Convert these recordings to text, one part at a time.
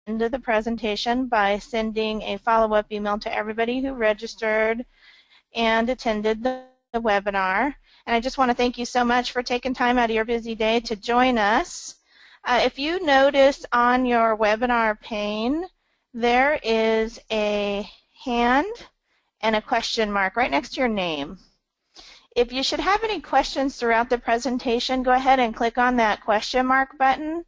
end of the presentation by sending a follow-up email to everybody who registered and attended the webinar. And I just want to thank you so much for taking time out of your busy day to join us. If you notice on your webinar pane, there is a hand and a question mark right next to your name. If you should have any questions throughout the presentation, go ahead and click on that question mark button,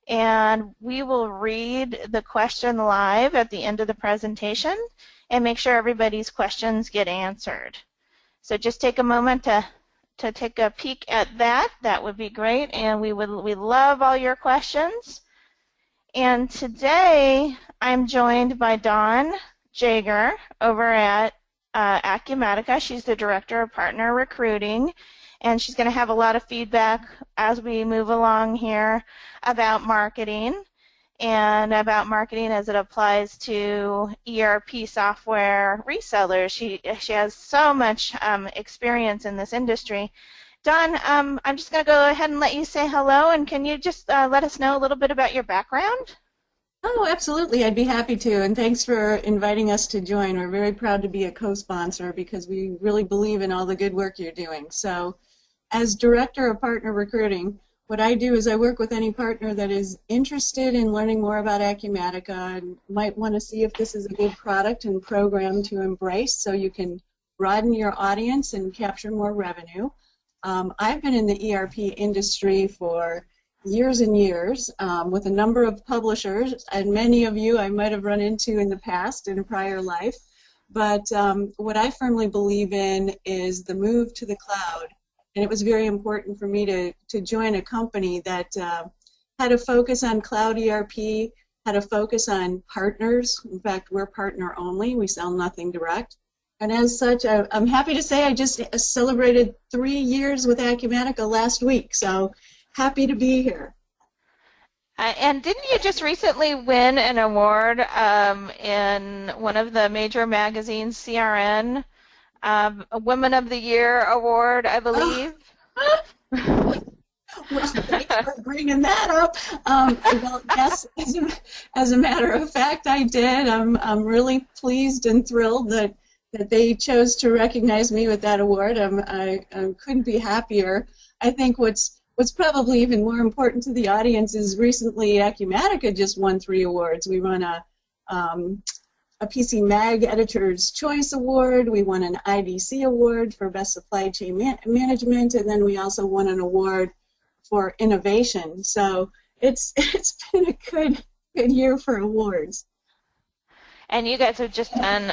and we will read the question live at the end of the presentation and make sure everybody's questions get answered. So just take a moment to take a peek at that. That would be great, and we love all your questions. And today I'm joined by Dawn Jagger over at Acumatica. She's the Director of Partner Recruiting, and she's going to have a lot of feedback as we move along here about marketing and about marketing as it applies to ERP software resellers. She has so much experience in this industry. Dawn, I'm just going to go ahead and let you say hello, and can you just let us know a little bit about your background? Oh, absolutely. I'd be happy to, and thanks for inviting us to join. We're very proud to be a co-sponsor because we really believe in all the good work you're doing. So, as Director of Partner Recruiting, what I do is I work with any partner that is interested in learning more about Acumatica and might want to see if this is a good product and program to embrace so you can broaden your audience and capture more revenue. I've been in the ERP industry for years and years with a number of publishers, and many of you I might have run into in the past in a prior life. But what I firmly believe in is the move to the cloud. And it was very important for me to join a company that had a focus on cloud ERP, had a focus on partners. In fact, we're partner only. We sell nothing direct. And as such, I'm happy to say I just celebrated 3 years with Acumatica last week. So happy to be here. And didn't you just recently win an award in one of the major magazines, CRN? A Woman of the Year award, I believe. Well, thanks for bringing that up. Well, yes, as a matter of fact, I did. I'm really pleased and thrilled that they chose to recognize me with that award. I couldn't be happier. I think what's probably even more important to the audience is recently Acumatica just won 3 awards. We won a PC Mag Editor's Choice Award, we won an IDC Award for Best Supply Chain Management, and then we also won an award for innovation. So it's been a good year for awards. And you guys have just done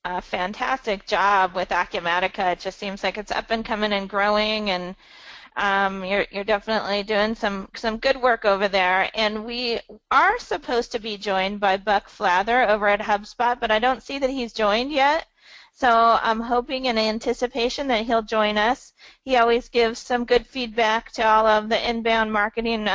a fantastic job with Acumatica. It just seems like it's up and coming and growing, and you're definitely doing some good work over there. And we are supposed to be joined by Buck Flather over at HubSpot, but I don't see that he's joined yet. So I'm hoping in anticipation that he'll join us. He always gives some good feedback to all of the inbound marketing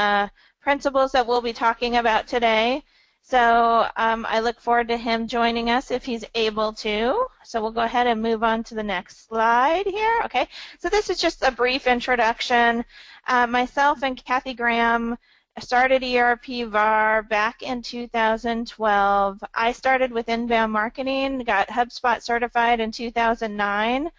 principles that we'll be talking about today. So I look forward to him joining us if he's able to. So we'll go ahead and move on to the next slide here. Okay, so this is just a brief introduction. Myself and Cathy Graham started ERP VAR back in 2012. I started with inbound marketing, got HubSpot certified in 2009,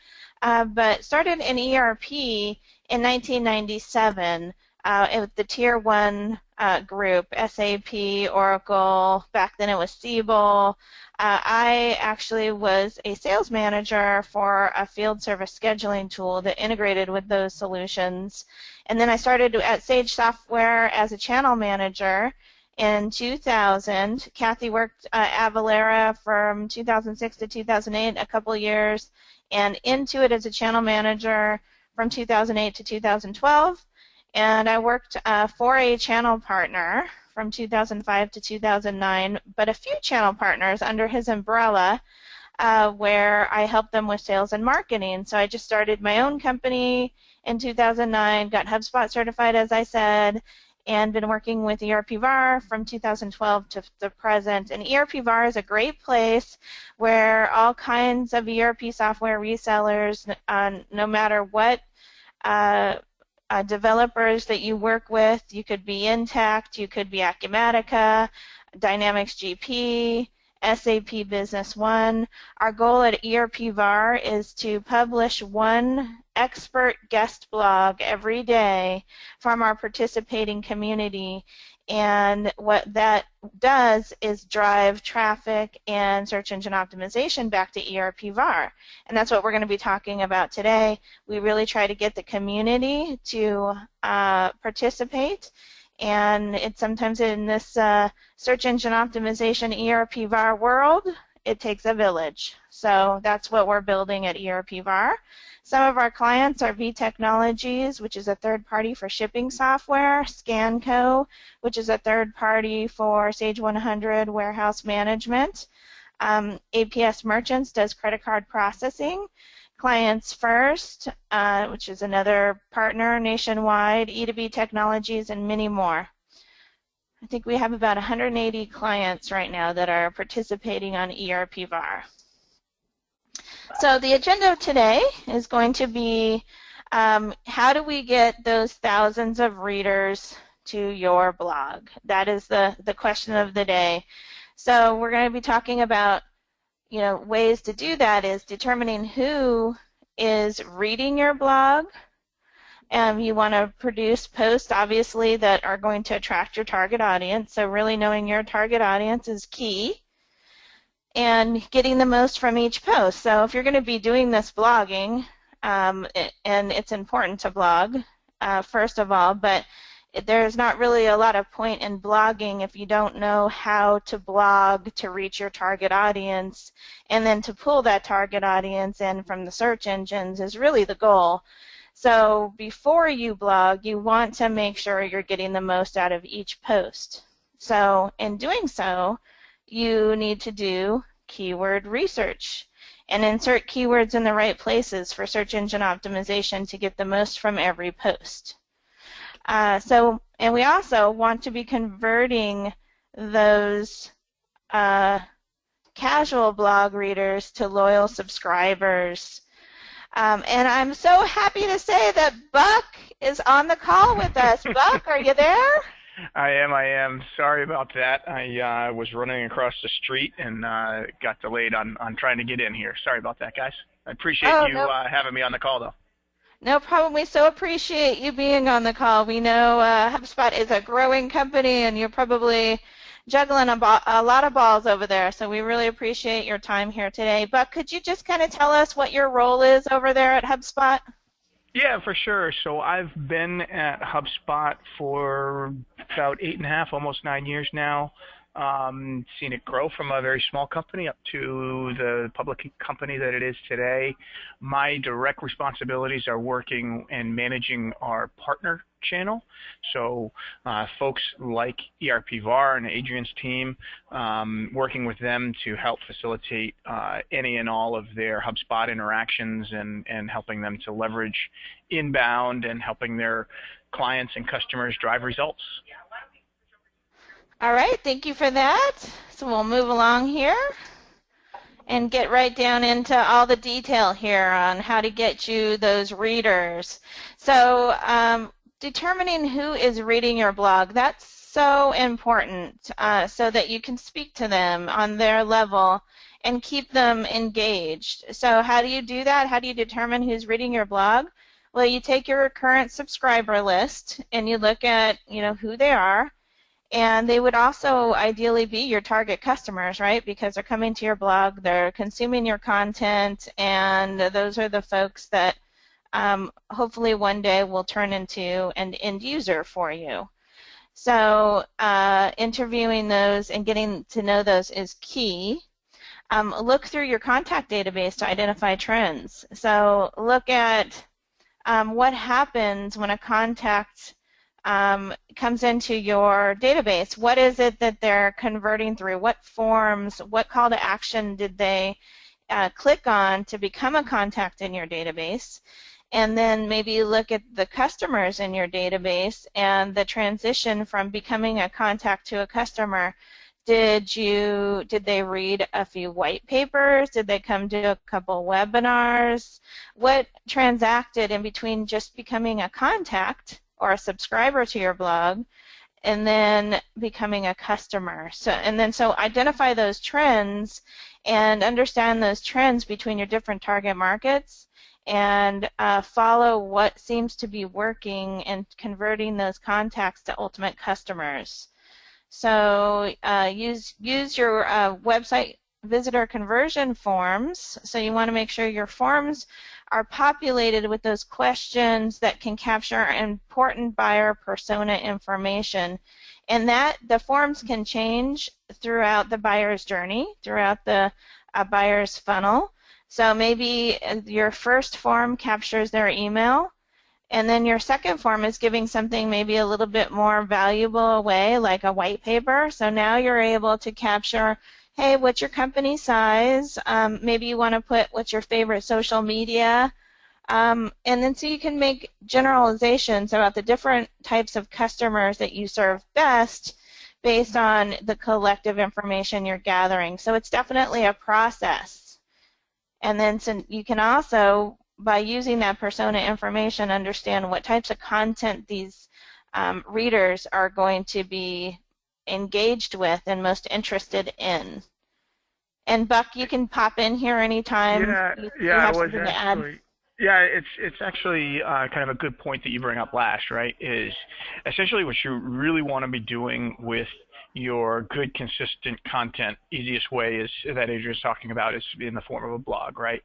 but started in ERP in 1997. With the Tier 1 group, SAP, Oracle, back then it was Siebel. I actually was a sales manager for a field service scheduling tool that integrated with those solutions. And then I started at Sage Software as a channel manager in 2000. Cathy worked at Valera from 2006 to 2008, a couple years, and Intuit as a channel manager from 2008 to 2012. And I worked for a channel partner from 2005 to 2009, but a few channel partners under his umbrella where I helped them with sales and marketing. So I just started my own company in 2009, got HubSpot certified, as I said, and been working with ERP VAR from 2012 to the present. And ERP VAR is a great place where all kinds of ERP software resellers, no matter what developers that you work with. You could be Intact, you could be Acumatica, Dynamics GP, SAP Business One. Our goal at ERP VAR is to publish one expert guest blog every day from our participating community. And what that does is drive traffic and search engine optimization back to ERP VAR. And that's what we're going to be talking about today. We really try to get the community to participate. And it's sometimes in this search engine optimization ERP VAR world, it takes a village. So that's what we're building at ERP VAR. Some of our clients are V Technologies, which is a third party for shipping software, Scanco, which is a third party for Sage 100 warehouse management. APS Merchants does credit card processing. Clients First, which is another partner nationwide, E2B Technologies, and many more. I think we have about 180 clients right now that are participating on ERP VAR. So the agenda of today is going to be how do we get those thousands of readers to your blog? That is the question of the day. So we're going to be talking about ways to do that is determining who is reading your blog. You want to produce posts, obviously, that are going to attract your target audience. So really knowing your target audience is key. And getting the most from each post. So if you're going to be doing this blogging, and it's important to blog, first of all, but there's not really a lot of point in blogging if you don't know how to blog to reach your target audience, and then to pull that target audience in from the search engines is really the goal. So before you blog, you want to make sure you're getting the most out of each post. So in doing so, you need to do keyword research and insert keywords in the right places for search engine optimization to get the most from every post. And we also want to be converting those casual blog readers to loyal subscribers. And I'm so happy to say that Buck is on the call with us. Buck, are you there? I am. Sorry about that. I was running across the street and got delayed on trying to get in here. Sorry about that, guys. I appreciate you having me on the call, though. No problem. We so appreciate you being on the call. We know HubSpot is a growing company, and you're probably juggling a lot of balls over there, so we really appreciate your time here today. Buck, could you just kind of tell us what your role is over there at HubSpot? Yeah, for sure. So I've been at HubSpot for about 8.5, almost 9 years now. Seen it grow from a very small company up to the public company that it is today. My direct responsibilities are working and managing our partner channel. So folks like ERP VAR and Adrian's team, working with them to help facilitate any and all of their HubSpot interactions and helping them to leverage inbound and helping their clients and customers drive results. All right, thank you for that. So we'll move along here and get right down into all the detail here on how to get you those readers. So determining who is reading your blog, that's so important so that you can speak to them on their level and keep them engaged. So how do you do that? How do you determine who's reading your blog? Well, you take your current subscriber list and you look at who they are. And they would also ideally be your target customers, right? Because they're coming to your blog, they're consuming your content, and those are the folks that hopefully one day will turn into an end user for you. So interviewing those and getting to know those is key. Look through your contact database to identify trends. So look at what happens when a contact comes into your database. What is it that they're converting through? What forms, what call to action did they click on to become a contact in your database? And then maybe look at the customers in your database and the transition from becoming a contact to a customer. Did they read a few white papers? Did they come to a couple webinars? What transacted in between just becoming a contact or a subscriber to your blog and then becoming a customer? So identify those trends and understand those trends between your different target markets, and follow what seems to be working and converting those contacts to ultimate customers. So use your website visitor conversion forms. So you want to make sure your forms are populated with those questions that can capture important buyer persona information, and that the forms can change throughout the buyer's journey, throughout the buyer's funnel. So maybe your first form captures their email, and then your second form is giving something maybe a little bit more valuable away, like a white paper. So now you're able to capture, hey, what's your company size? Maybe you want to put what's your favorite social media. And then so you can make generalizations about the different types of customers that you serve best based on the collective information you're gathering. So it's definitely a process. And then so you can also, by using that persona information, understand what types of content these readers are going to be engaged with and most interested in. And Buck, you can pop in here anytime you have something to add. Yeah, it's actually kind of a good point that you bring up last, right? Is essentially what you really want to be doing with your good, consistent content. Easiest way is that Adrian's talking about is in the form of a blog, right?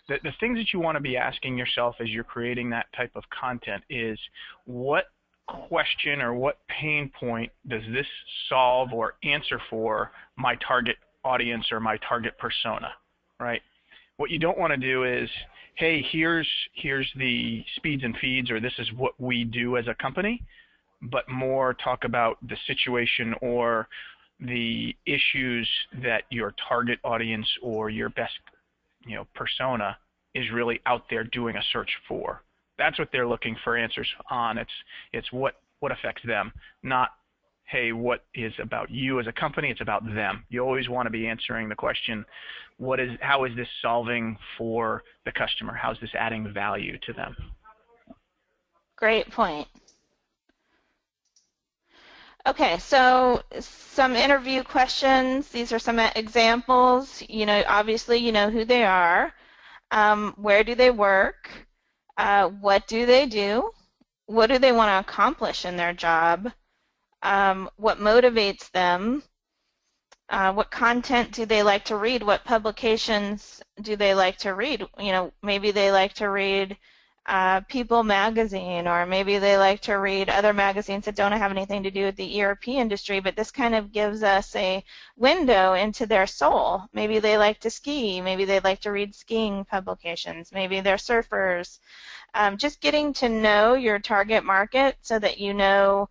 The things that you want to be asking yourself as you're creating that type of content is, what question or what pain point does this solve or answer for my target audience or my target persona, right? What you don't want to do is, hey, here's the speeds and feeds, or this is what we do as a company, but more talk about the situation or the issues that your target audience or your best, persona is really out there doing a search for. That's what they're looking for answers on. It's what affects them, not, hey, what is about you as a company. It's about them. You always want to be answering the question, how is this solving for the customer? How is this adding value to them? Great point. Okay, so some interview questions. These are some examples. Obviously you know who they are. Where do they work? What do they do? What do they want to accomplish in their job? What motivates them? What content do they like to read? What publications do they like to read? Maybe they like to read People magazine, or maybe they like to read other magazines that don't have anything to do with the ERP industry, but this kind of gives us a window into their soul. Maybe they like to ski. Maybe they like to read skiing publications. Maybe they're surfers. Just getting to know your target market so that you know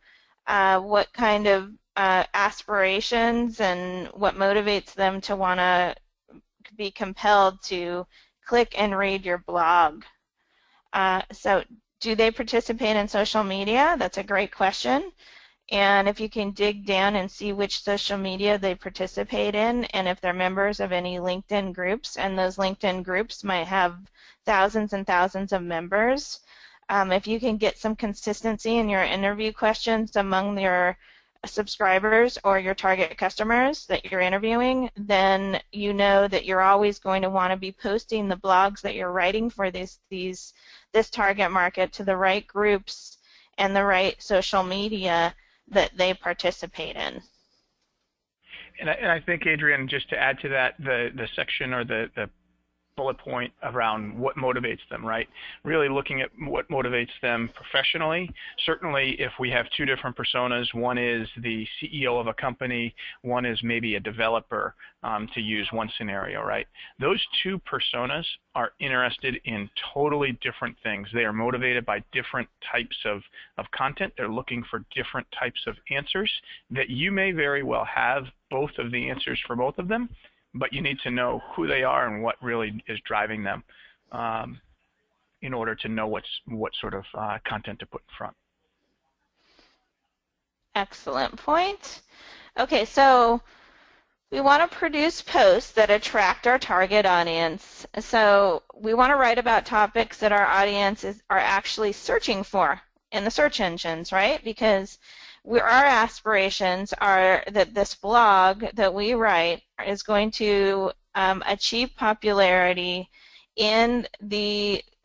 what kind of aspirations and what motivates them to want to be compelled to click and read your blog. So do they participate in social media? That's a great question. And if you can dig down and see which social media they participate in, and if they're members of any LinkedIn groups, and those LinkedIn groups might have thousands and thousands of members, if you can get some consistency in your interview questions among your subscribers or your target customers that you're interviewing, then you know that you're always going to want to be posting the blogs that you're writing for this target market to the right groups and the right social media that they participate in. And I think, Adrian, just to add to that, the section or the bullet point around what motivates them, right? Really looking at what motivates them professionally. Certainly, if we have two different personas, one is the CEO of a company, one is maybe a developer, to use one scenario, right? Those two personas are interested in totally different things. They are motivated by different types of content. They're looking for different types of answers that you may very well have both of the answers for both of them, but you need to know who they are and what really is driving them in order to know what sort of content to put in front. Excellent point. Okay, so We want to produce posts that attract our target audience. So we want to write about topics that our audiences are actually searching for in the search engines, right? Because our aspirations are that this blog that we write is going to achieve popularity in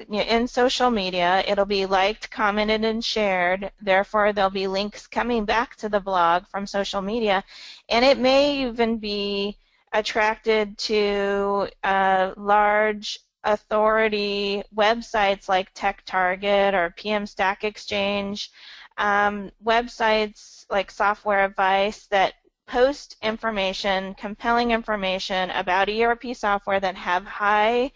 in social media. It'll be liked, commented, and shared. Therefore, there'll be links coming back to the blog from social media, and it may even be attracted to large authority websites like Tech Target or PM Stack Exchange, websites like Software Advice that post information, compelling information about ERP software that have high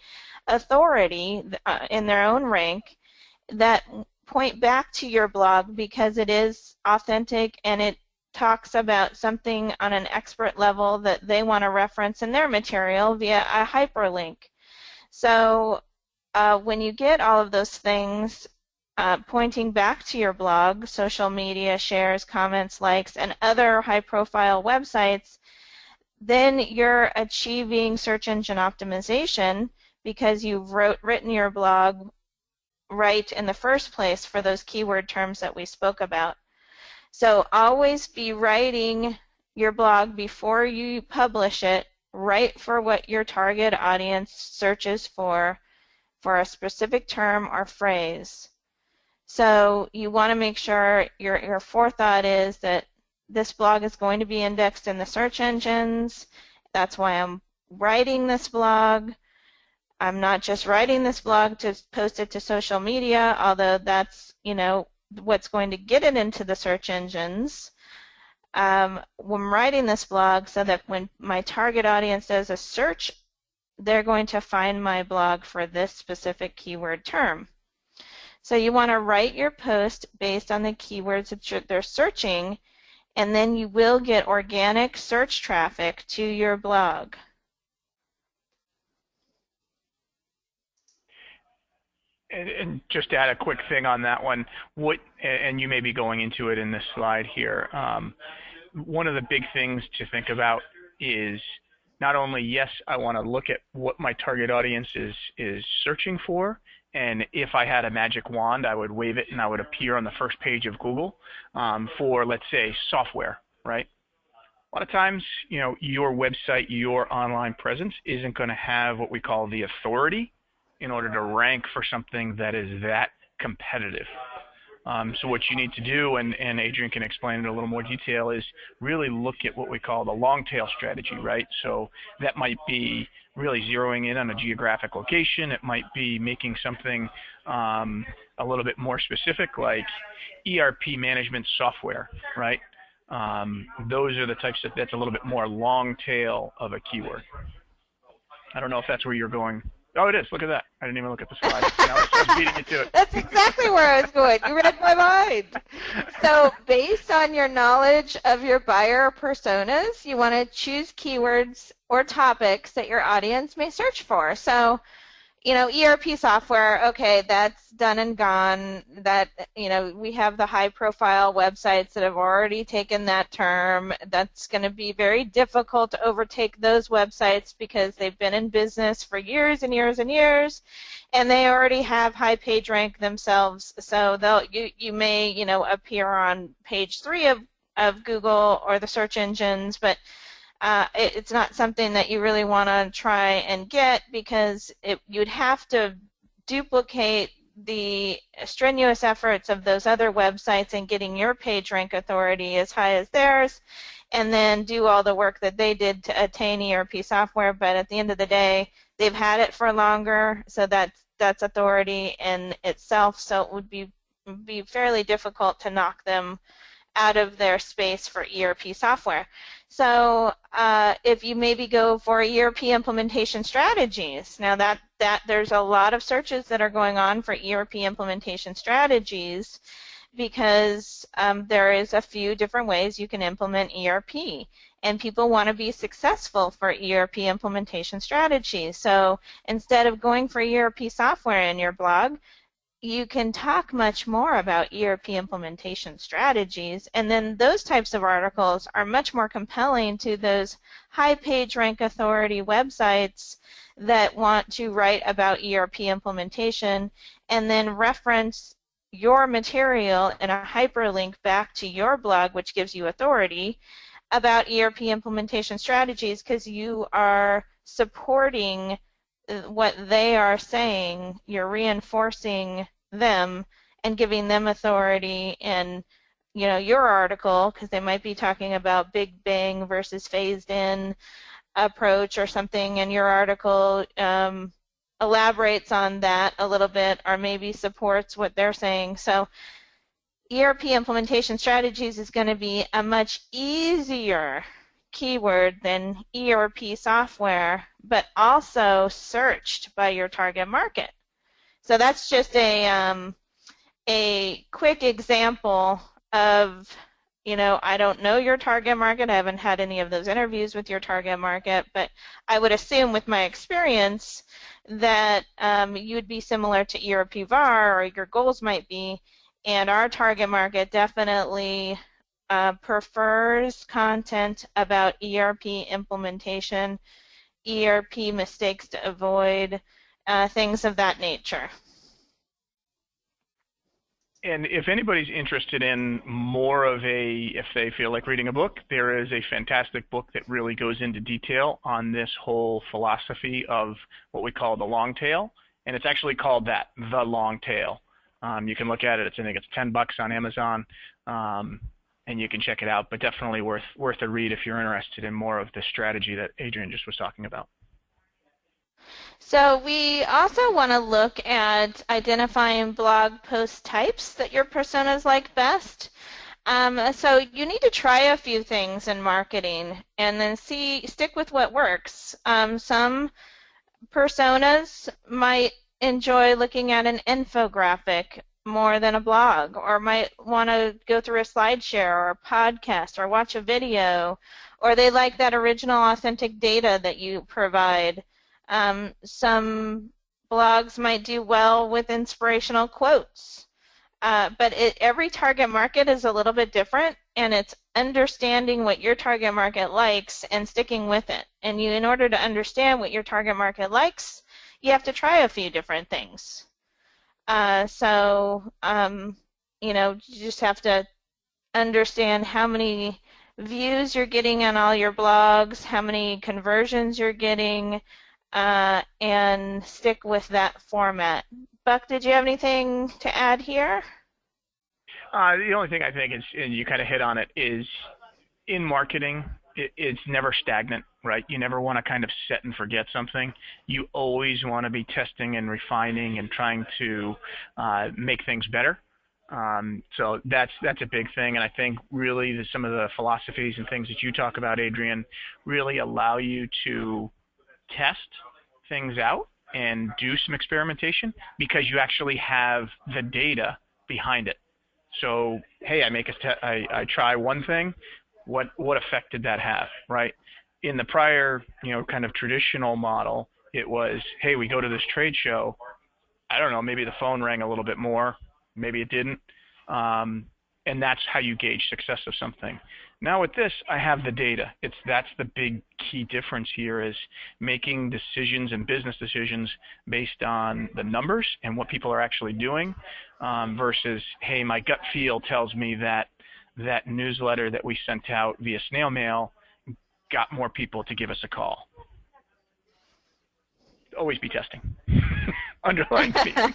authority in their own rank, that point back to your blog because it is authentic and it talks about something on an expert level that they want to reference in their material via a hyperlink. So when you get all of those things pointing back to your blog, social media, shares, comments, likes, and other high-profile websites, then you're achieving search engine optimization because you've written your blog right in the first place for those keyword terms that we spoke about. So always be writing your blog before you publish it, right for what your target audience searches for a specific term or phrase. So you want to make sure your forethought is that this blog is going to be indexed in the search engines. That's why I'm writing this blog. I'm not just writing this blog to post it to social media, although that's, what's going to get it into the search engines. I'm writing this blog so that when my target audience does a search, they're going to find my blog for this specific keyword term. So you want to write your post based on the keywords that they're searching, and then you will get organic search traffic to your blog. And just to add a quick thing on that one, and you may be going into it in this slide here, one of the big things to think about is not only, yes, I want to look at what my target audience is searching for, and if I had a magic wand, I would wave it and I would appear on the first page of Google for, let's say, software, right? A lot of times, your website, your online presence isn't going to have what we call the authority in order to rank for something that is that competitive. So what you need to do, and Adrian can explain in a little more detail, is really look at what we call the Longtail Strategy, right? So that might be really zeroing in on a geographic location. It might be making something a little bit more specific, like ERP management software, right? Those are the types that's a little bit more long tail of a keyword. I don't know if that's where you're going. Oh, it is. Look at that. I didn't even look at the slide. I was beating you to it. That's exactly where I was going. You read my mind. So based on your knowledge of your buyer personas, you want to choose keywords or topics that your audience may search for. So, ERP software, okay, that's done and gone. That, we have the high-profile websites that have already taken that term. That's going to be very difficult to overtake those websites because they've been in business for years and years and years, and they already have high page rank themselves. So you may, appear on page 3 of Google or the search engines, but it's not something that you really want to try and get because you'd have to duplicate the strenuous efforts of those other websites in getting your page rank authority as high as theirs, and then do all the work that they did to attain ERP software. But at the end of the day, they've had it for longer, so that's authority in itself. So it would be fairly difficult to knock them out of their space for ERP software. So if you maybe go for ERP implementation strategies, now that there's a lot of searches that are going on for ERP implementation strategies because there is a few different ways you can implement ERP, and people want to be successful for ERP implementation strategies. So instead of going for ERP software in your blog, you can talk much more about ERP implementation strategies, and then those types of articles are much more compelling to those high page rank authority websites that want to write about ERP implementation and then reference your material in a hyperlink back to your blog, which gives you authority about ERP implementation strategies, because you are supporting what they are saying. You're reinforcing them and giving them authority in, your article, because they might be talking about big bang versus phased in approach or something, and your article elaborates on that a little bit or maybe supports what they're saying. So ERP implementation strategies is going to be a much easier keyword than ERP software, but also searched by your target market. So that's just a quick example of, I don't know your target market. I haven't had any of those interviews with your target market, but I would assume with my experience that you'd be similar to ERP VAR, or your goals might be, and our target market definitely prefers content about ERP implementation, ERP mistakes to avoid, things of that nature. And if anybody's interested in more of if they feel like reading a book, there is a fantastic book that really goes into detail on this whole philosophy of what we call the long tail, and it's actually called that, The Long Tail. You can look at it. I think it's $10 on Amazon, and you can check it out. But definitely worth a read if you're interested in more of the strategy that Adrian just was talking about. So we also want to look at identifying blog post types that your personas like best. So you need to try a few things in marketing and then stick with what works. Some personas might enjoy looking at an infographic more than a blog, or might want to go through a SlideShare or a podcast or watch a video, or they like that original authentic data that you provide. Some blogs might do well with inspirational quotes, but every target market is a little bit different, and it's understanding what your target market likes and sticking with it. And in order to understand what your target market likes, you have to try a few different things. You just have to understand how many views you're getting on all your blogs, how many conversions you're getting, and stick with that format. Buck, did you have anything to add here? The only thing I think is, and you kind of hit on it, is in marketing, it's never stagnant, right? You never want to kind of set and forget something. You always want to be testing and refining and trying to make things better. So that's a big thing, and I think really some of the philosophies and things that you talk about, Adrian, really allow you to test things out and do some experimentation because you actually have the data behind it. So, hey, I try one thing. What effect did that have, right? In the prior, kind of traditional model, it was, hey, we go to this trade show. I don't know, maybe the phone rang a little bit more, maybe it didn't, and that's how you gauge success of something. Now with this, I have the data. That's the big key difference here, is making decisions and business decisions based on the numbers and what people are actually doing, versus, hey, my gut feel tells me that newsletter that we sent out via snail mail got more people to give us a call. Always be testing. Underline speaking.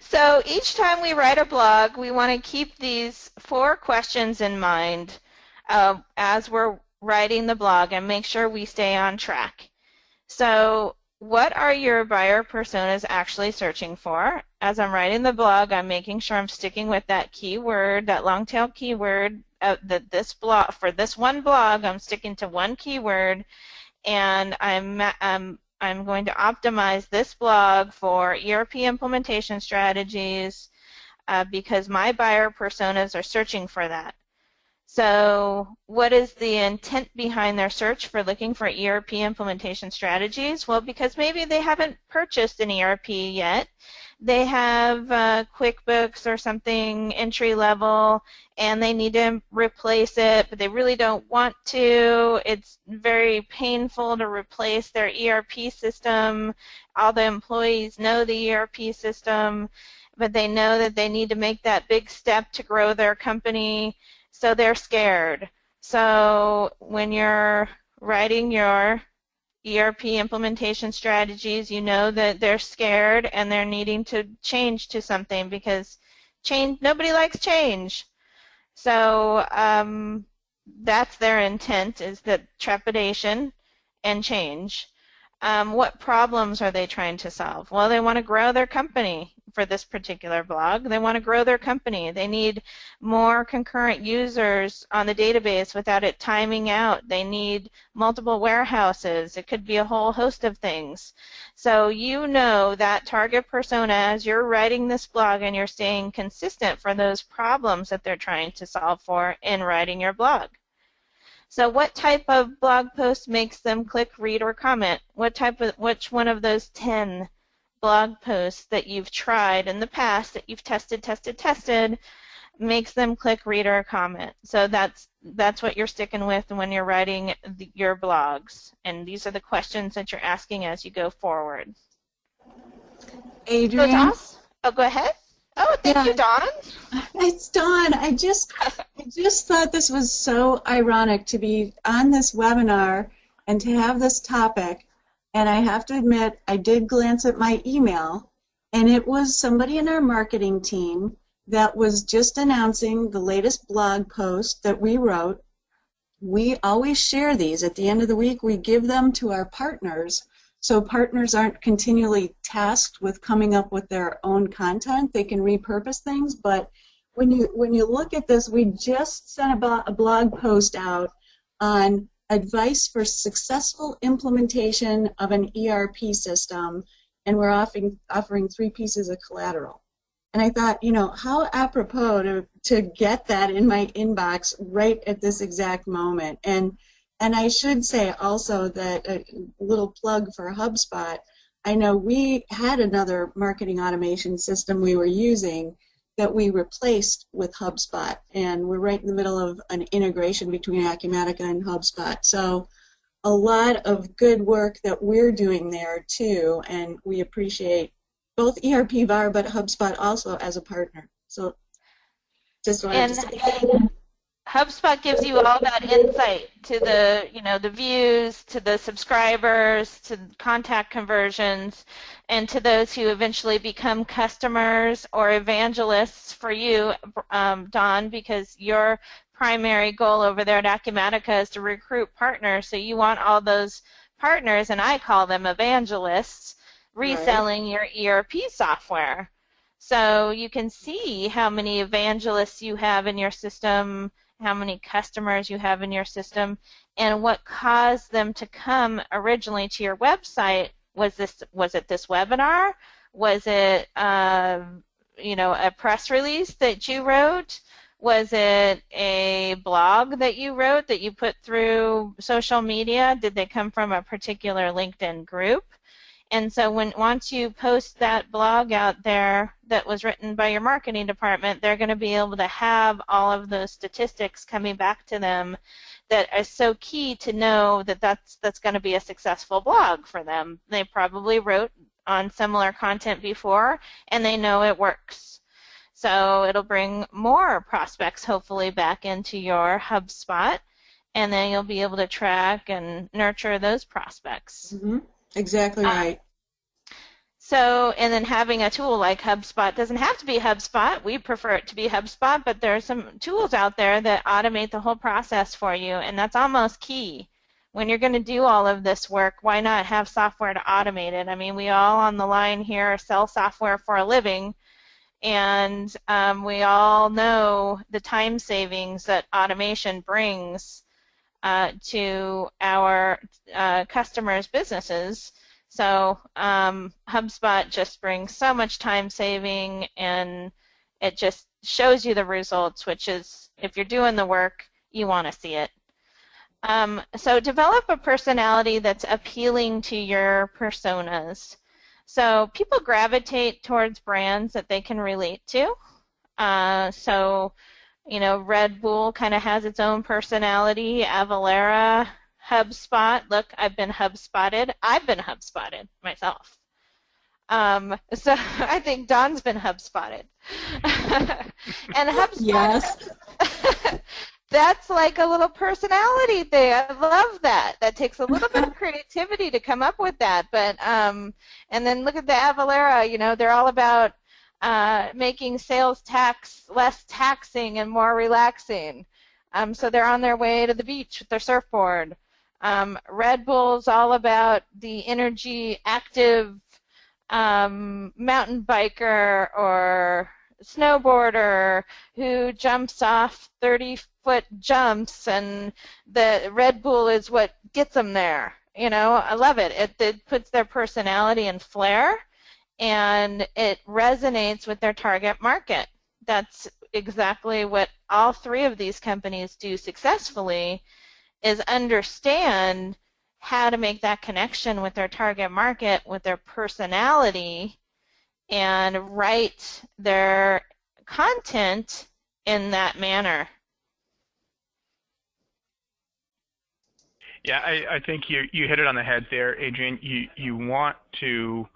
So each time we write a blog, we want to keep these 4 questions in mind as we're writing the blog and make sure we stay on track. So what are your buyer personas actually searching for? As I'm writing the blog, I'm making sure I'm sticking with that keyword, that long tail keyword. For this one blog, I'm sticking to one keyword, and I'm going to optimize this blog for ERP implementation strategies because my buyer personas are searching for that. So what is the intent behind their search for looking for ERP implementation strategies? Well, because maybe they haven't purchased an ERP yet. They have QuickBooks or something entry level, and they need to replace it, but they really don't want to. It's very painful to replace their ERP system. All the employees know the ERP system, but they know that they need to make that big step to grow their company, so they're scared. So when you're writing your ERP implementation strategies, you know that they're scared and they're needing to change to something, because change, nobody likes change. So that's their intent, is that trepidation and change. What problems are they trying to solve? Well, they want to grow their company. For this particular blog, they want to grow their company. They need more concurrent users on the database without it timing out. They need multiple warehouses. It could be a whole host of things. So you know that target persona as you're writing this blog, and you're staying consistent for those problems that they're trying to solve for in writing your blog. So what type of blog post makes them click, read, or comment? Which one of those 10 blog posts that you've tried in the past, that you've tested, makes them click, read, or comment? So that's what you're sticking with when you're writing your blogs. And these are the questions that you're asking as you go forward. Adrian? So Toss? Oh, go ahead. Oh, thank you, Dawn. It's Dawn. I just thought this was so ironic to be on this webinar and to have this topic. And I have to admit, I did glance at my email, and it was somebody in our marketing team that was just announcing the latest blog post that we wrote. We always share these. At the end of the week, we give them to our partners, so partners aren't continually tasked with coming up with their own content. They can repurpose things, but when you look at this, we just sent a blog post out on advice for successful implementation of an ERP system, and we're offering 3 pieces of collateral. And I thought, you know, how apropos to get that in my inbox right at this exact moment. And I should say also that a little plug for HubSpot. I know we had another marketing automation system we were using that we replaced with HubSpot, and we're right in the middle of an integration between Acumatica and HubSpot. So a lot of good work that we're doing there too, and we appreciate both ERP VAR but HubSpot also as a partner. So just wanted to say that. HubSpot gives you all that insight to the, the views, to the subscribers, to contact conversions, and to those who eventually become customers or evangelists for you, Dawn, because your primary goal over there at Acumatica is to recruit partners. So you want all those partners, and I call them evangelists, reselling your ERP software. So you can see how many evangelists you have in your system, how many customers you have in your system, and what caused them to come originally to your website. Was it this webinar? Was it a press release that you wrote? Was it a blog that you wrote that you put through social media? Did they come from a particular LinkedIn group? And so once you post that blog out there that was written by your marketing department, they're going to be able to have all of those statistics coming back to them that are so key to know that that's going to be a successful blog for them. They probably wrote on similar content before, and they know it works. So it'll bring more prospects hopefully back into your HubSpot, and then you'll be able to track and nurture those prospects. Mm-hmm. Exactly right. So, and then having a tool like HubSpot doesn't have to be HubSpot. We prefer it to be HubSpot, but there are some tools out there that automate the whole process for you, and that's almost key. When you're going to do all of this work, why not have software to automate it? I mean, we all on the line here sell software for a living, and we all know the time savings that automation brings to our customers' businesses. So HubSpot just brings so much time saving, and it just shows you the results, which is, if you're doing the work, you want to see it. So develop a personality that's appealing to your personas. So people gravitate towards brands that they can relate to. So, Red Bull kind of has its own personality. Avalara, HubSpot. Look, I've been HubSpotted. I've been HubSpotted myself. So I think Dawn's been HubSpotted. And HubSpot, Yes. that's like a little personality thing. I love that. That takes a little bit of creativity to come up with that. But and then look at the Avalara. They're all about making sales tax less taxing and more relaxing. So they're on their way to the beach with their surfboard. Red Bull's all about the energy active mountain biker or snowboarder who jumps off 30-foot jumps, and the Red Bull is what gets them there. I love it. It puts their personality and flair, and it resonates with their target market. That's exactly what all three of these companies do successfully, is understand how to make that connection with their target market, with their personality, and write their content in that manner. Yeah, I think you hit it on the head there, Adrian. You want to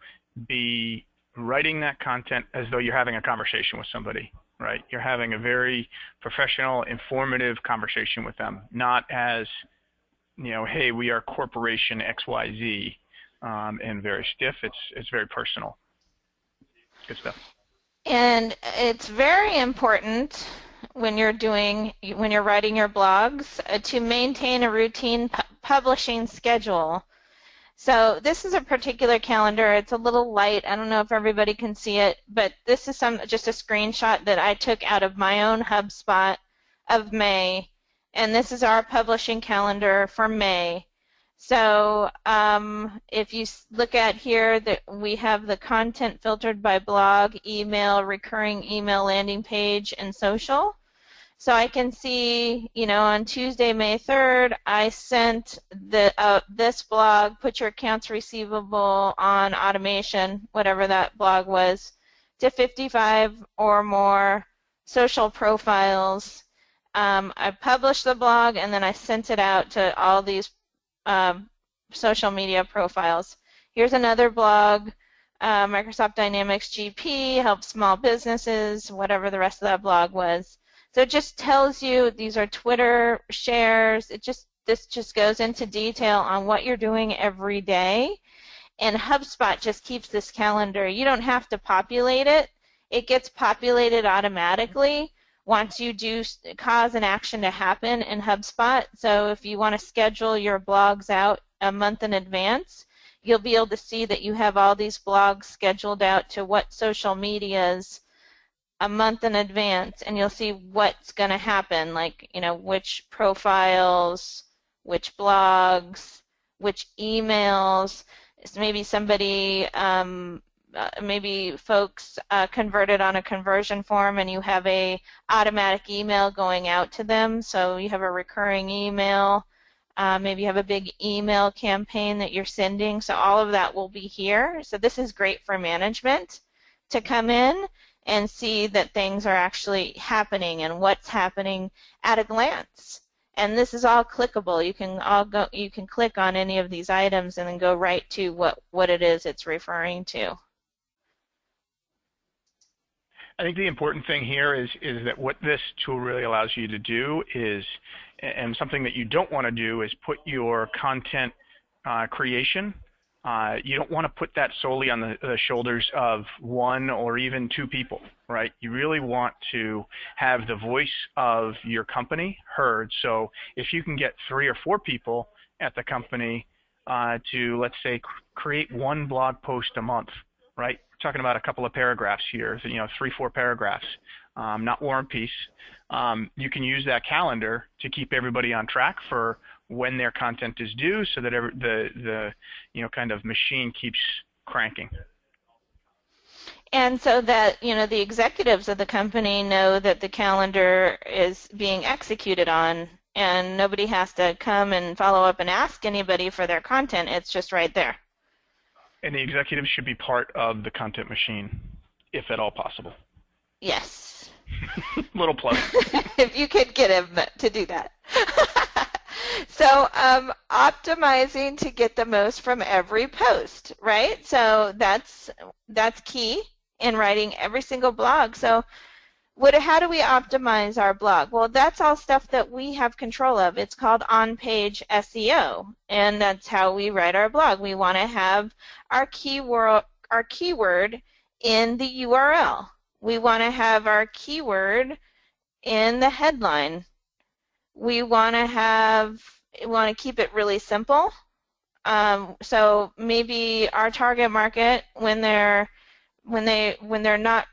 be writing that content as though you're having a conversation with somebody, right? You're having a very professional, informative conversation with them, not as, hey, we are corporation XYZ, and very stiff. It's very personal. Good stuff. And it's very important when you're writing your blogs to maintain a routine publishing schedule. So this is a particular calendar. It's a little light. I don't know if everybody can see it, but this is just a screenshot that I took out of my own HubSpot of May, and this is our publishing calendar for May. So if you look at here, that we have the content filtered by blog, email, recurring email landing page, and social. So I can see, on Tuesday, May 3rd, I sent this blog, put your accounts receivable on automation, whatever that blog was, to 55 or more social profiles. I published the blog, and then I sent it out to all these social media profiles. Here's another blog, Microsoft Dynamics GP, helps small businesses, whatever the rest of that blog was. So it just tells you these are Twitter shares. This just goes into detail on what you're doing every day. And HubSpot just keeps this calendar. You don't have to populate it. It gets populated automatically once you do cause an action to happen in HubSpot. So if you want to schedule your blogs out a month in advance, you'll be able to see that you have all these blogs scheduled out to what social medias a month in advance, and you'll see what's going to happen, like, which profiles, which blogs, which emails. Maybe somebody, maybe folks converted on a conversion form, and you have a automatic email going out to them, so you have a recurring email. Maybe you have a big email campaign that you're sending, so all of that will be here. So this is great for management to come in and see that things are actually happening and what's happening at a glance. And this is all clickable. You can click on any of these items and then go right to what it is it's referring to. I think the important thing here is that what this tool really allows you to do is, and something that you don't want to do, is put your content creation. You don't want to put that solely on the shoulders of one or even two people, right? You really want to have the voice of your company heard. So if you can get 3 or 4 people at the company to, let's say, create one blog post a month, right? We're talking about a couple of paragraphs here, 3, 4 paragraphs, not War and Peace. You can use that calendar to keep everybody on track for when their content is due, so that the kind of machine keeps cranking. And so that the executives of the company know that the calendar is being executed on, and nobody has to come and follow up and ask anybody for their content. It's just right there. And the executives should be part of the content machine, if at all possible. Yes. Little plug. If you could get him to do that. So optimizing to get the most from every post, right? So that's key in writing every single blog. So how do we optimize our blog? Well, that's all stuff that we have control of. It's called on-page SEO, and that's how we write our blog. We want to have our keyword in the URL. We want to have our keyword in the headline. We want to keep it really simple. So maybe our target market, when they're not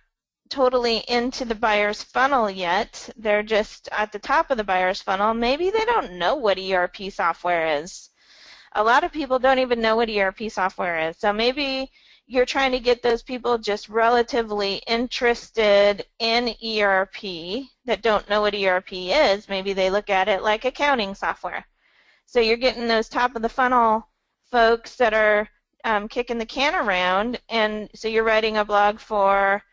totally into the buyer's funnel yet, they're just at the top of the buyer's funnel, maybe they don't know what ERP software is. A lot of people don't even know what ERP software is. So maybe you're trying to get those people just relatively interested in ERP that don't know what ERP is. Maybe they look at it like accounting software. So you're getting those top of the funnel folks that are kicking the can around, and so you're writing a blog for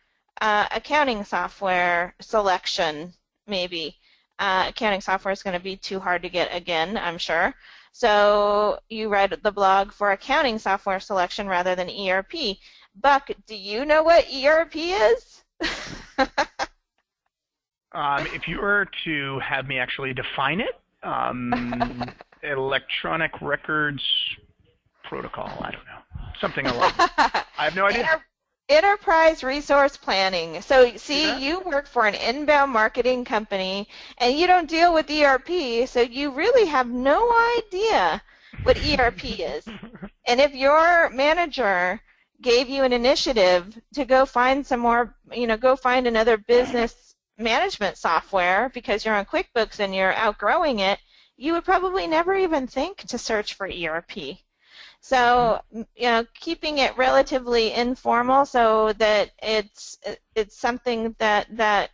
accounting software selection, maybe. Accounting software is going to be too hard to get again, I'm sure. So you write the blog for accounting software selection rather than ERP. Buck, do you know what ERP is? If you were to have me actually define it, electronic records protocol, I don't know. Something along. I have no idea. Enterprise resource planning. So see, you work for an inbound marketing company and you don't deal with ERP, so you really have no idea what ERP is. And if your manager gave you an initiative to go find some more, go find another business management software because you're on QuickBooks and you're outgrowing it, you would probably never even think to search for ERP. So, keeping it relatively informal so that it's something that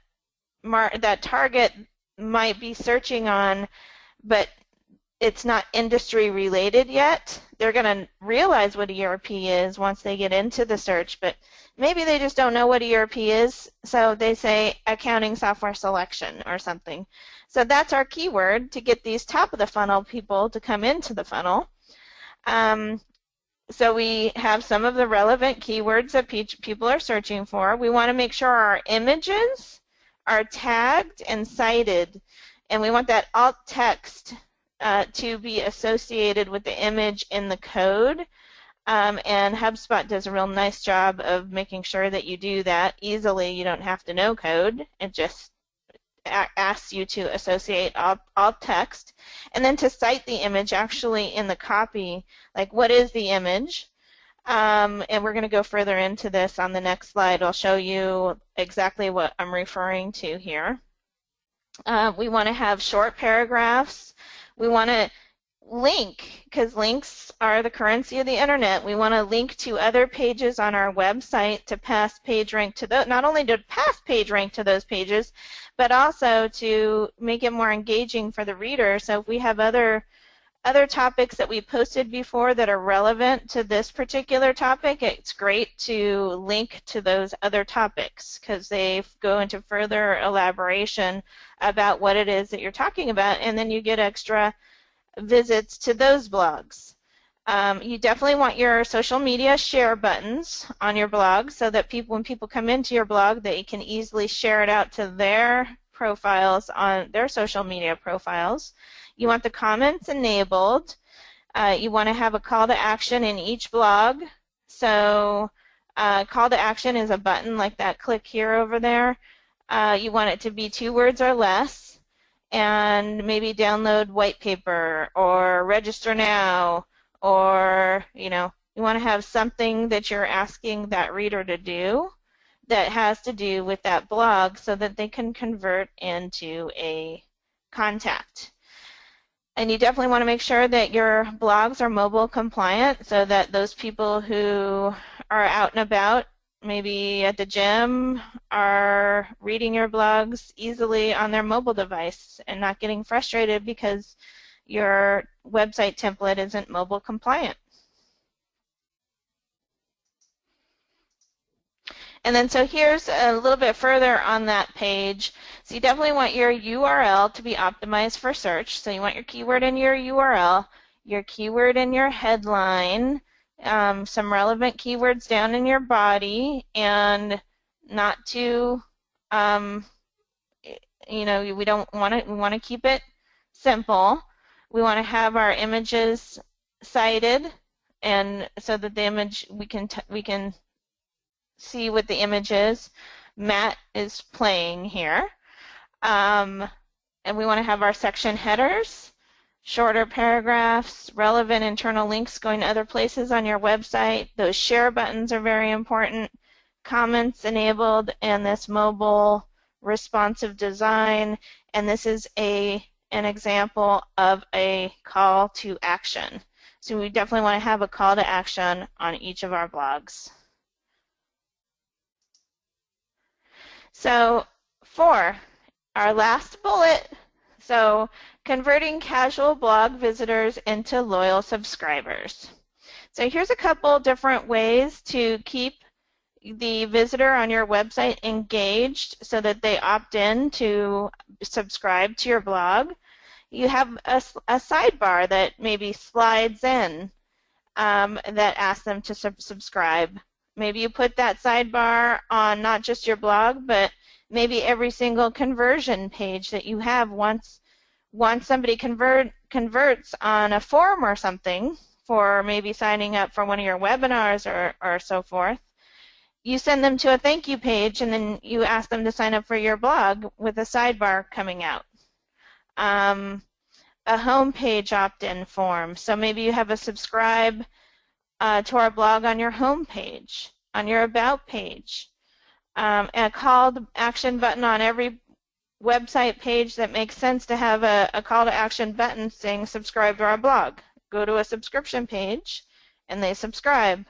target might be searching on, but it's not industry related yet. They're going to realize what ERP is once they get into the search, but maybe they just don't know what ERP is, so they say accounting software selection or something. So that's our keyword to get these top of the funnel people to come into the funnel. So we have some of the relevant keywords that people are searching for. We want to make sure our images are tagged and cited, and we want that alt text to be associated with the image in the code. And HubSpot does a real nice job of making sure that you do that easily. You don't have to know code. It just asks you to associate alt text, and then to cite the image actually in the copy, like what is the image, and we're going to go further into this on the next slide. I'll show you exactly what I'm referring to here. We want to have short paragraphs. We want to link, because links are the currency of the internet. We want to link to other pages on our website to pass page rank to those, not only to pass page rank to those pages, but also to make it more engaging for the reader. So if we have other topics that we posted before that are relevant to this particular topic, it's great to link to those other topics because they go into further elaboration about what it is that you're talking about, and then you get extra visits to those blogs. You definitely want your social media share buttons on your blog so that when people come into your blog, they can easily share it out to their profiles on their social media profiles. You want the comments enabled. You want to have a call to action in each blog. So call to action is a button like that click here over there. You want it to be 2 words or less, and maybe download white paper or register now, or you want to have something that you're asking that reader to do that has to do with that blog so that they can convert into a contact. And you definitely want to make sure that your blogs are mobile compliant so that those people who are out and about maybe at the gym are reading your blogs easily on their mobile device and not getting frustrated because your website template isn't mobile compliant. And then so here's a little bit further on that page. So you definitely want your URL to be optimized for search. So you want your keyword in your URL, your keyword in your headline, some relevant keywords down in your body, and not too, we want to keep it simple. We want to have our images cited, and so that the image we can see what the image is. Matt is playing here. And we want to have our section headers, shorter paragraphs, relevant internal links going to other places on your website. Those share buttons are very important. Comments enabled, and this mobile responsive design. And this is an example of a call to action. So we definitely want to have a call to action on each of our blogs. So 4, our last bullet, so converting casual blog visitors into loyal subscribers. So here's a couple different ways to keep the visitor on your website engaged so that they opt in to subscribe to your blog. You have a sidebar that maybe slides in that asks them to subscribe. Maybe you put that sidebar on not just your blog, but maybe every single conversion page that you have. Once somebody converts on a form or something for maybe signing up for one of your webinars or so forth, you send them to a thank you page, and then you ask them to sign up for your blog with a sidebar coming out. A home page opt-in form. So maybe you have a subscribe to our blog on your home page, on your about page, and a call to action button on every website page that makes sense to have a call to action button saying subscribe to our blog. Go to a subscription page and they subscribe.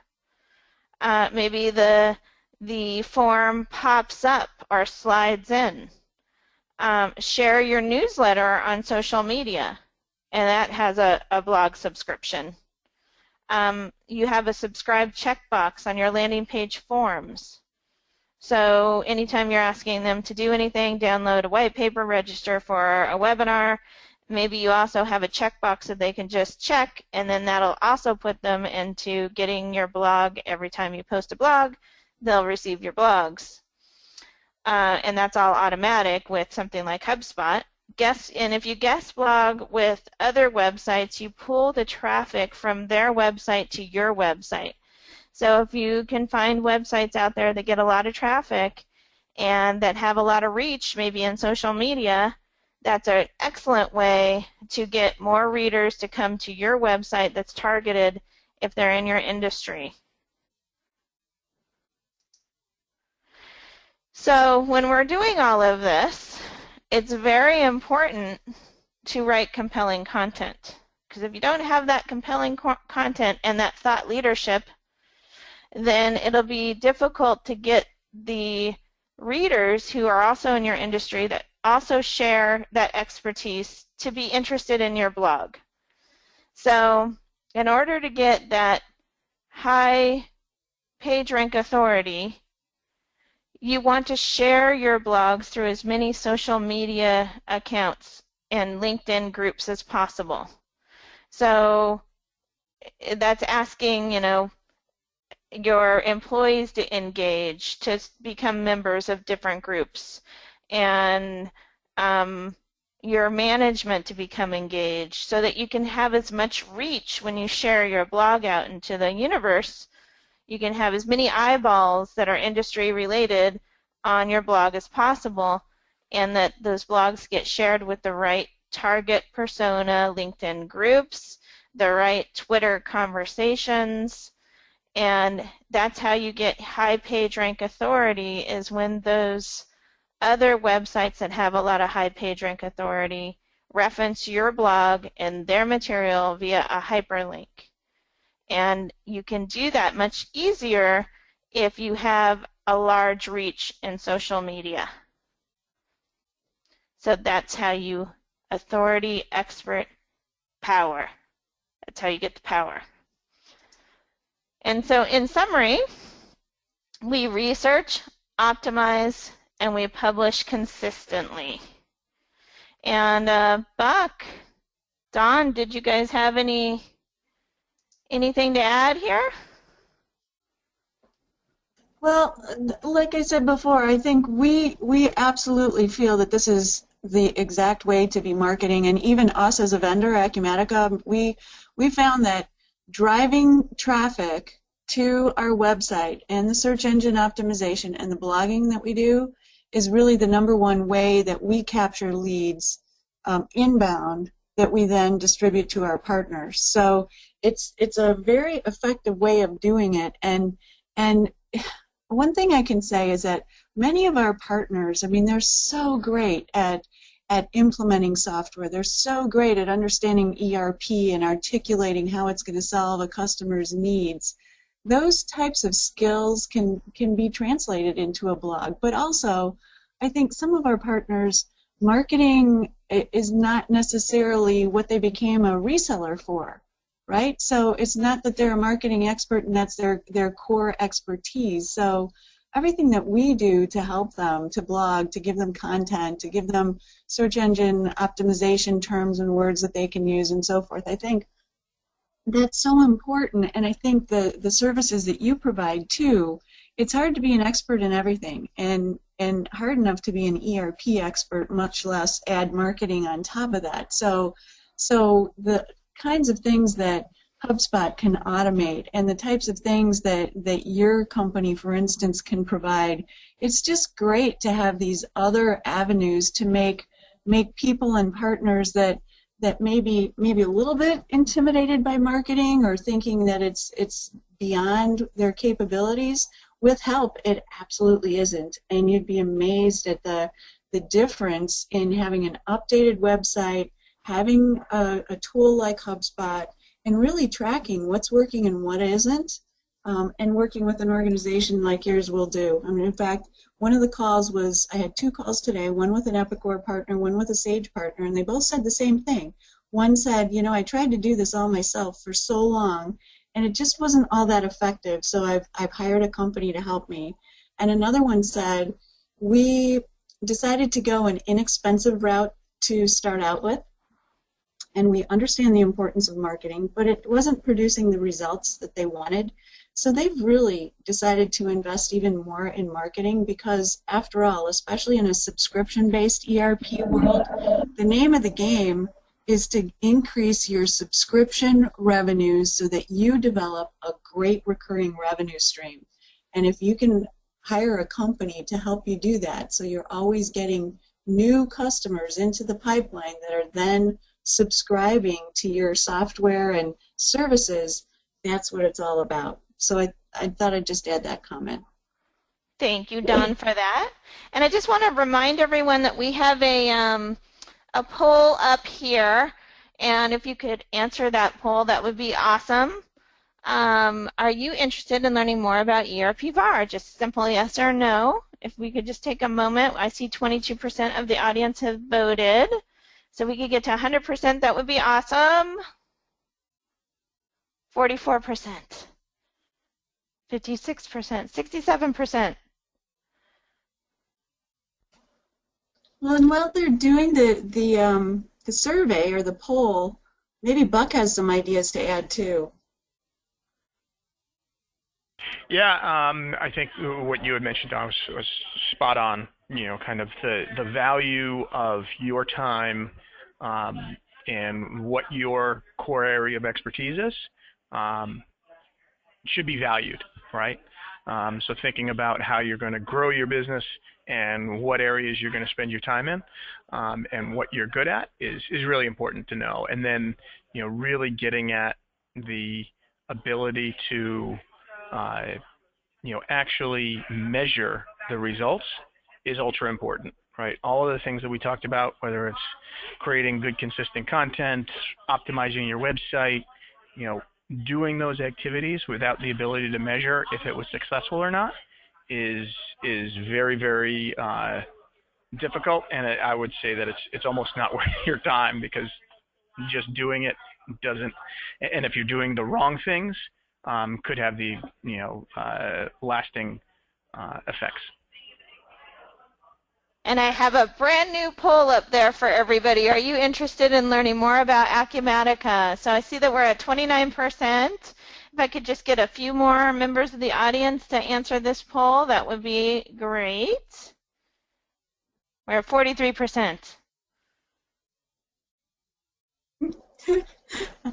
Maybe the form pops up or slides in. Share your newsletter on social media, and that has a blog subscription. You have a subscribe checkbox on your landing page forms. So anytime you're asking them to do anything, download a white paper, register for a webinar, maybe you also have a checkbox that they can just check, and then that'll also put them into getting your blog. Every time you post a blog, they'll receive your blogs. And that's all automatic with something like HubSpot. And if you guest blog with other websites, you pull the traffic from their website to your website. So if you can find websites out there that get a lot of traffic and that have a lot of reach, maybe in social media, that's an excellent way to get more readers to come to your website that's targeted if they're in your industry. So when we're doing all of this, it's very important to write compelling content, because if you don't have that compelling content and that thought leadership, then it'll be difficult to get the readers who are also in your industry that also share that expertise to be interested in your blog. So in order to get that high page rank authority, you want to share your blogs through as many social media accounts and LinkedIn groups as possible. So that's asking, your employees to engage, to become members of different groups, and your management to become engaged, so that you can have as much reach when you share your blog out into the universe. You can have as many eyeballs that are industry related on your blog as possible, and that those blogs get shared with the right target persona, LinkedIn groups, the right Twitter conversations, and that's how you get high page rank authority, is when those other websites that have a lot of high page rank authority reference your blog and their material via a hyperlink. And you can do that much easier if you have a large reach in social media. So that's how you, authority, expert, power. That's how you get the power. And so in summary, we research, optimize, and we publish consistently. And Buck, Don, did you guys have anything to add here? Well, like I said before, I think we absolutely feel that this is the exact way to be marketing, and even us as a vendor, Acumatica, we found that driving traffic to our website and the search engine optimization and the blogging that we do is really the #1 way that we capture leads inbound that we then distribute to our partners. So it's a very effective way of doing it, and one thing I can say is that many of our partners, I mean, they're so great at implementing software. They're so great at understanding ERP and articulating how it's going to solve a customer's needs. Those types of skills can be translated into a blog. But also, I think some of our partners, marketing is not necessarily what they became a reseller for. Right? So it's not that they're a marketing expert and that's their core expertise. So everything that we do to help them, to blog, to give them content, to give them search engine optimization terms and words that they can use and so forth, I think that's so important. And I think the services that you provide too, it's hard to be an expert in everything and hard enough to be an ERP expert, much less add marketing on top of that. So the kinds of things that HubSpot can automate and the types of things that your company, for instance, can provide, it's just great to have these other avenues to make people and partners that maybe a little bit intimidated by marketing or thinking that it's beyond their capabilities. With help, it absolutely isn't, and you'd be amazed at the difference in having an updated website, having a tool like HubSpot, and really tracking what's working and what isn't, and working with an organization like yours will do. I mean, in fact, one of the calls was, I had 2 calls today, one with an Epicor partner, one with a Sage partner, and they both said the same thing. One said, you know, I tried to do this all myself for so long, and it just wasn't all that effective, so I've hired a company to help me. And another one said, we decided to go an inexpensive route to start out with, and we understand the importance of marketing, but it wasn't producing the results that they wanted. So they've really decided to invest even more in marketing because, after all, especially in a subscription-based ERP world, the name of the game is to increase your subscription revenues so that you develop a great recurring revenue stream. And if you can hire a company to help you do that, so you're always getting new customers into the pipeline that are then subscribing to your software and services, that's what it's all about. So I thought I'd just add that comment. Thank you, Don, for that. And I just want to remind everyone that we have a poll up here, and if you could answer that poll, that would be awesome. Are you interested in learning more about ERP VAR? Just simple yes or no. If we could just take a moment. I see 22% of the audience have voted. So we could get to 100%, that would be awesome. 44%, 56%, 67%. Well, and while they're doing the survey or the poll, maybe Buck has some ideas to add too. Yeah, I think what you had mentioned, Don, was spot on. You know, kind of the value of your time and what your core area of expertise is should be valued, right? So thinking about how you're going to grow your business and what areas you're going to spend your time in and what you're good at is really important to know. And then, you know, really getting at the ability to you know, actually measure the results is ultra important, right? All of the things that we talked about, whether it's creating good, consistent content, optimizing your website, you know, doing those activities without the ability to measure if it was successful or not is very, very difficult, and I would say that it's almost not worth your time, because just doing it doesn't, and if you're doing the wrong things, could have the lasting effects. And I have a brand new poll up there for everybody. Are you interested in learning more about Acumatica? So I see that we're at 29%. If I could just get a few more members of the audience to answer this poll, that would be great. We're at 43%.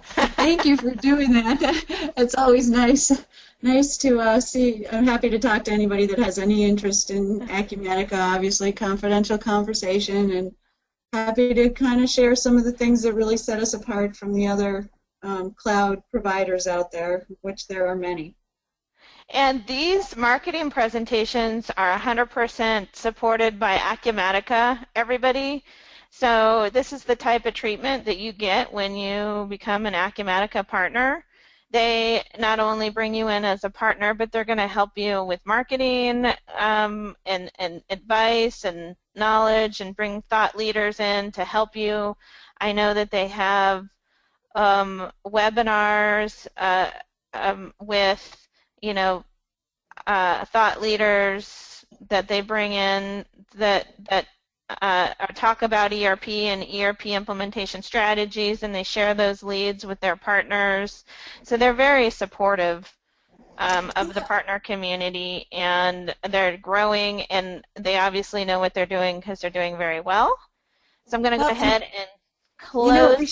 Thank you for doing that. It's always nice to see. I'm happy to talk to anybody that has any interest in Acumatica. Obviously, confidential conversation, and happy to kind of share some of the things that really set us apart from the other cloud providers out there, which there are many. And these marketing presentations are 100% supported by Acumatica, everybody. So this is the type of treatment that you get when you become an Acumatica partner. They not only bring you in as a partner, but they're going to help you with marketing and advice and knowledge, and bring thought leaders in to help you. I know that they have webinars with thought leaders that they bring in that talk about ERP and ERP implementation strategies, and they share those leads with their partners. So they're very supportive of the partner community, and they're growing, and they obviously know what they're doing because they're doing very well. So I'm going to go ahead and close. What we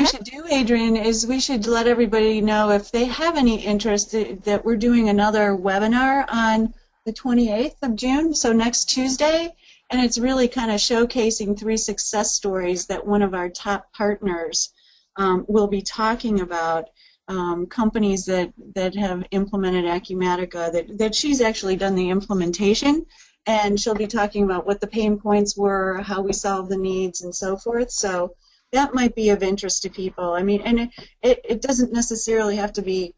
should do, Adrian, is we should let everybody know if they have any interest that we're doing another webinar on the 28th of June, so next Tuesday, and it's really kind of showcasing 3 success stories that one of our top partners will be talking about, companies that have implemented Acumatica, that she's actually done the implementation, and she'll be talking about what the pain points were, how we solve the needs, and so forth. So that might be of interest to people. I mean, and it doesn't necessarily have to be,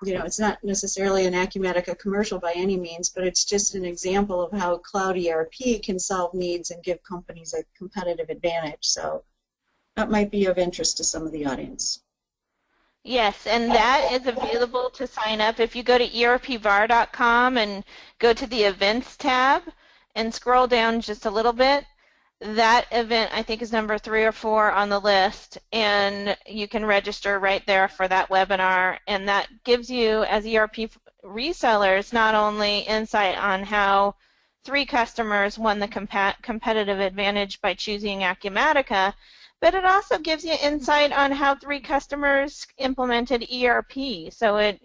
it's not necessarily an Acumatica commercial by any means, but it's just an example of how cloud ERP can solve needs and give companies a competitive advantage. So that might be of interest to some of the audience. Yes, and that is available to sign up. If you go to erpvar.com and go to the events tab and scroll down just a little bit, that event, I think, is number 3 or 4 on the list, and you can register right there for that webinar, and that gives you, as ERP resellers, not only insight on how 3 customers won the competitive advantage by choosing Acumatica, but it also gives you insight on how 3 customers implemented ERP, so it,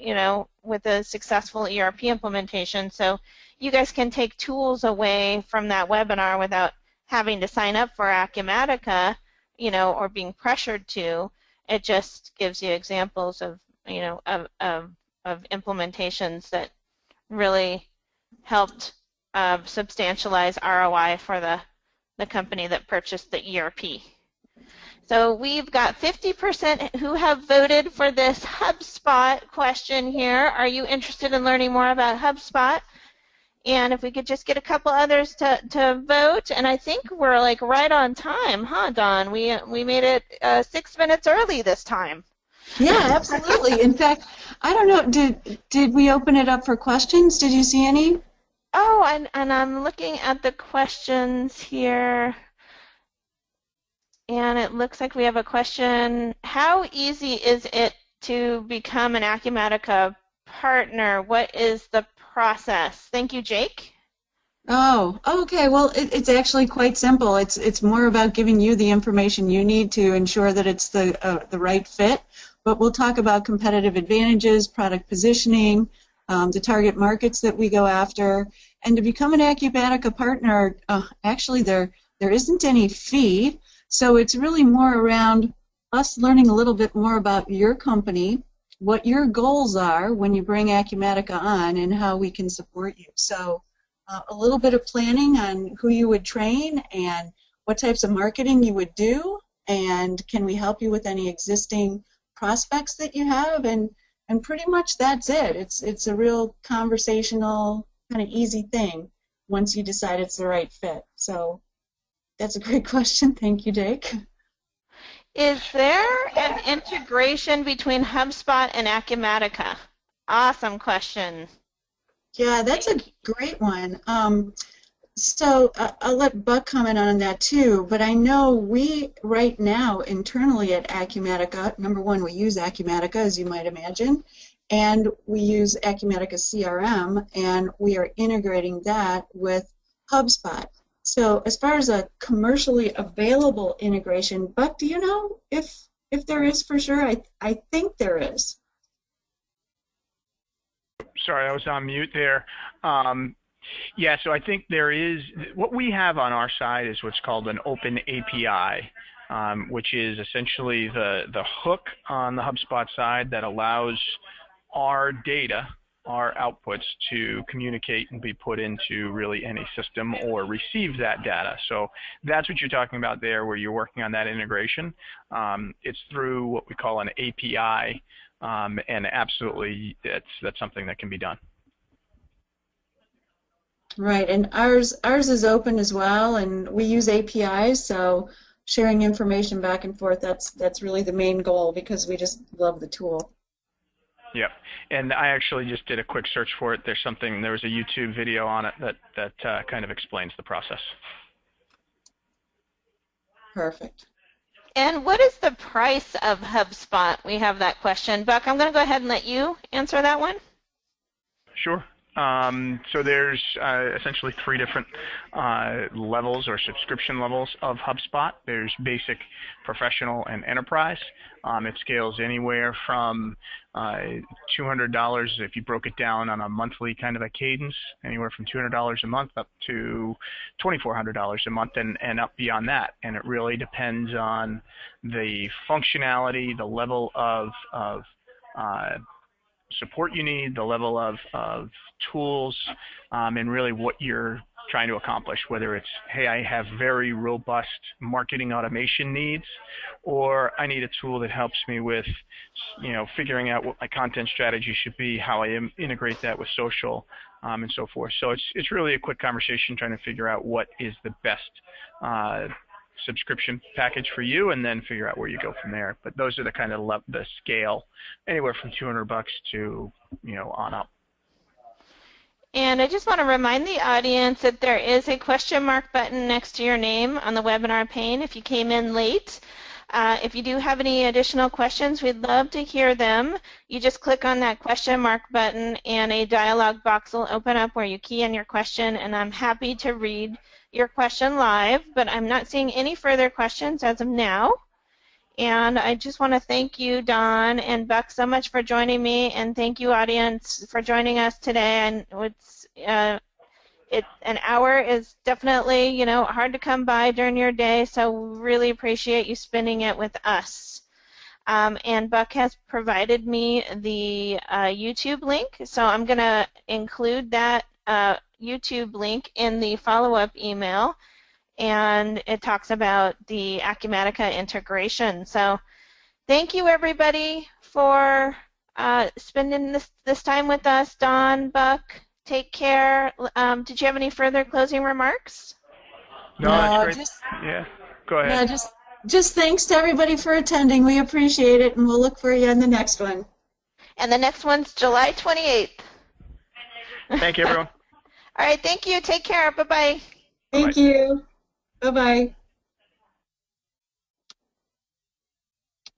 with a successful ERP implementation. So you guys can take tools away from that webinar without having to sign up for Acumatica, or being pressured to. It just gives you examples of, of implementations that really helped substantialize ROI for the company that purchased the ERP. So we've got 50% who have voted for this HubSpot question here. Are you interested in learning more about HubSpot? And if we could just get a couple others to vote, and I think we're like right on time, huh, Dawn? We made it 6 minutes early this time. Yeah, absolutely. In fact, I don't know, did we open it up for questions? Did you see any? Oh, and I'm looking at the questions here, and it looks like we have a question. How easy is it to become an Acumatica partner? What is the process? Thank you, Jake. Oh, okay. Well, it's actually quite simple. It's more about giving you the information you need to ensure that it's the right fit. But we'll talk about competitive advantages, product positioning, the target markets that we go after, and to become an Acumatica partner. Actually, there isn't any fee, so it's really more around us learning a little bit more about your company, what your goals are when you bring Acumatica on, and how we can support you. So a little bit of planning on who you would train and what types of marketing you would do, and can we help you with any existing prospects that you have, and pretty much that's it. It's a real conversational, kind of easy thing once you decide it's the right fit. So that's a great question. Thank you, Jake. Is there an integration between HubSpot and Acumatica? Awesome question. Yeah, that's a great one. So I'll let Buck comment on that too, but I know we right now internally at Acumatica, number one, we use Acumatica, as you might imagine, and we use Acumatica CRM, and we are integrating that with HubSpot. So as far as a commercially available integration, Buck, do you know if there is for sure? I think there is. Sorry, I was on mute there. Yeah, so I think there is, what we have on our side is what's called an open API, which is essentially the hook on the HubSpot side that allows our data, our outputs, to communicate and be put into really any system or receive that data. So that's what you're talking about there, where you're working on that integration. It's through what we call an API, and absolutely that's something that can be done. Right, and ours is open as well, and we use APIs, so sharing information back and forth, that's really the main goal, because we just love the tool. Yep, and I actually just did a quick search for it. There was a YouTube video on it that kind of explains the process. Perfect. And what is the price of HubSpot? We have that question. Buck, I'm going to go ahead and let you answer that one. Sure. So there's essentially three different levels or subscription levels of HubSpot. There's basic, professional, and enterprise. It scales anywhere from $200 if you broke it down on a monthly kind of a cadence, anywhere from $200 a month up to $2,400 a month and up beyond that. And it really depends on the functionality, the level of support you need, the level of tools, and really what you're trying to accomplish, whether it's, hey, I have very robust marketing automation needs, or I need a tool that helps me with, figuring out what my content strategy should be, how I integrate that with social, and so forth. So it's really a quick conversation trying to figure out what is the best subscription package for you, and then figure out where you go from there. But those are the kind of the scale, anywhere from $200 to on up. And I just want to remind the audience that there is a question mark button next to your name on the webinar pane if you came in late. If you do have any additional questions, we'd love to hear them. You just click on that question mark button and a dialog box will open up where you key in your question, and I'm happy to read your question live, but I'm not seeing any further questions as of now. And I just want to thank you, Don and Buck, so much for joining me, and thank you, audience, for joining us today. And an hour is definitely, hard to come by during your day, so really appreciate you spending it with us. And Buck has provided me the YouTube link, so I'm going to include that YouTube link in the follow-up email, and it talks about the Acumatica integration. So thank you, everybody, for spending this time with us. Don, Buck, take care. Did you have any further closing remarks? No, that's great. Yeah, go ahead. Yeah, just thanks to everybody for attending. We appreciate it, and we'll look for you in the next one. And the next one's July 28th. Thank you, everyone. All right, thank you. Take care. Bye-bye. Thank you. Bye-bye.